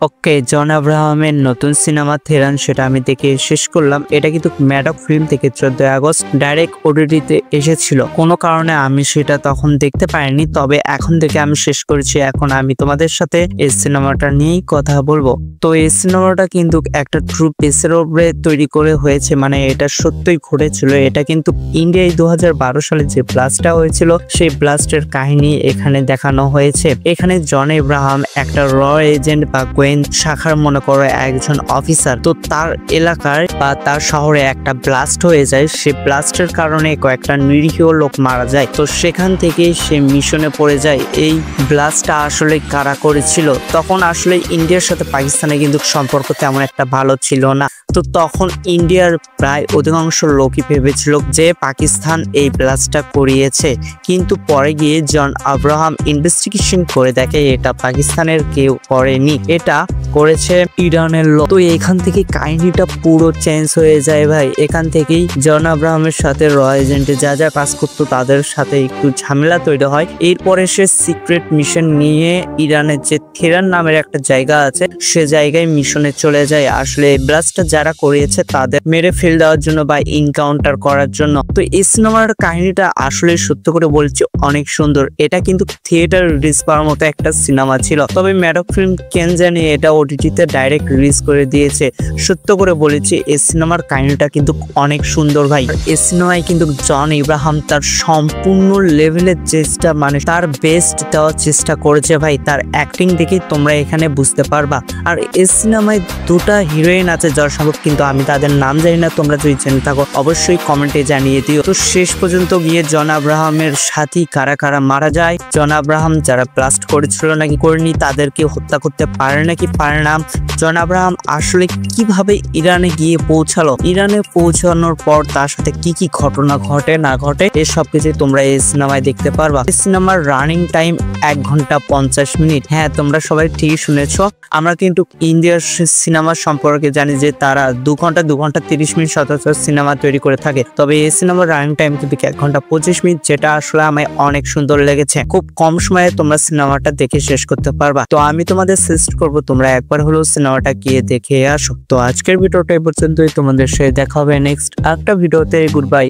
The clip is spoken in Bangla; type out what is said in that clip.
ওকে, জন আব্রাহামের নতুন সিনেমা থেরান সেটা আমি দেখে শেষ করলাম। এটা কিন্তু ম্যাডক ফিল্ম থেকে 14 আগস্ট ডাইরেক্ট ওটিটিতে এসেছিল। কোনো কারণে আমি সেটা তখন দেখতে পাইনি, তবে এখন থেকে আমি শেষ করেছি। এখন আমি তোমাদের সাথে এই সিনেমাটা নিয়েই কথা বলবো। তো এই সিনেমাটা কিন্তু একটা ট্রু বেসের উপরে তৈরি করে হয়েছে, মানে এটা সত্যই ঘটেছিল। এটা কিন্তু ইন্ডিয়ায় 2012 সালে যে ব্লাস্টটা হয়েছিল সেই ব্লাস্টের কাহিনী এখানে দেখানো হয়েছে। এখানে জন আব্রাহাম একটা র এজেন্ট বা শাখার মনে করো একজন অফিসার। তো তার এলাকার বা তার শহরে একটা ব্লাস্ট হয়ে যায়। সে ব্লাস্টের কারণে কয়েকটা নিরীহ লোক মারা যায়। তো সেখান থেকে সে মিশনে পড়ে যায়। এই ব্লাস্টটা আসলে কারা করেছিল? তখন আসলে ইন্ডিয়ার সাথে পাকিস্তানের কিন্তু সম্পর্ক তেমন একটা ভালো ছিল না। তো তখন ইন্ডিয়ার প্রায় অধিকাংশ লোকই ভেবেছিল যে পাকিস্তান এই ব্লাস্টটা করিয়েছে, কিন্তু পরে গিয়ে জন আব্রাহাম ইনভেস্টিগেশন করে দেখে এটা পাকিস্তানের কেউ করেনি, এটা করেছে ইরানের লোক। তো এখান থেকে কাহিনীটা পুরো চেঞ্জ হয়ে যায় ভাই। এখান থেকেই জন আব্রাহামের সাথে র এজেন্টে যা যা কাজ করতো তাদের সাথে একটু ঝামেলা তৈরি হয়। এরপরে সে সিক্রেট মিশন নিয়ে ইরানের যে থেরান নামের একটা জায়গা আছে সে জায়গায় মিশনে চলে যায়, আসলে ব্লাস্টটা যারা করিয়েছে তাদের মেরে ফেল দেওয়ার জন্য বা এনকাউন্টার করার জন্য। তো এই সিনেমার কাহিনীটা আসলে সত্য করে বলছি অনেক সুন্দর। এটা কিন্তু থিয়েটার রিলিজ করার মতো একটা সিনেমা ছিল, তবে ম্যাডক ফিল্ম কেন জানি এটা ওটিটিতে ডাইরেক্ট রিলিজ করে দিয়েছে। সত্য করে বলেছি এই সিনেমার কাহিনীটা কিন্তু অনেক সুন্দর ভাই। এই সিনেমায় কিন্তু জন আব্রাহাম তার সম্পূর্ণ লেভেলের চেষ্টা, মানে তার বেস্ট দেওয়ার চেষ্টা করেছে ভাই। তার অ্যাক্টিং দেখে তোমরা এখানে বুঝতে পারবা। আর এই সিনেমায় দুটা হিরোইন আছে যার সম্ভব, কিন্তু আমি তাদের নাম জানি না। তোমরা যদি জেনে থাকো অবশ্যই কমেন্টে জানিয়ে দিও। তো শেষ পর্যন্ত গিয়ে জন আব্রাহামের সাথী কারা কারা মারা যায়, জন আব্রাহাম যারা ব্লাস্ট করেছিল নাকি করেনি, তাদেরকে হত্যা করতে পারে নাকি পারে না, জন আব্রাহাম আসলে কিভাবে ইরানে গিয়ে পৌঁছালো, ইরানে পৌঁছানোর পর তার সাথে কি কি ঘটনা ঘটে না ঘটে, এসব কিছু তোমরা এই সিনেমায় দেখতে পারবা। এই সিনেমার রানিং টাইম 1 ঘন্টা 50 মিনিট। হ্যাঁ, তোমরা সবাই ঠিকই শুনেছো। আমরা কিন্তু ইন্ডিয়ার সিনেমা সম্পর্কে জানি যে তারা 2 ঘন্টা 30 মিনিট সচরাচর সিনেমা তৈরি করে থাকে, তবে এই সিনেমার রানিং টাইম কিন্তু 1 ঘন্টা 25 মিনিট, যেটা আসলে আমায় অনেক সুন্দর লেগেছে। খুব কম সময়ে তোমরা সিনেমাটা দেখে শেষ করতে পারবা। তো আমি তোমাদের সাজেস্ট করবো তোমরা একবার হলেও সিনেমাটা গিয়ে দেখে আসো। তো আজকের ভিডিওটা এই পর্যন্তই। তোমাদের সাথে দেখা হবে নেক্সট একটা ভিডিওতে। Good bye.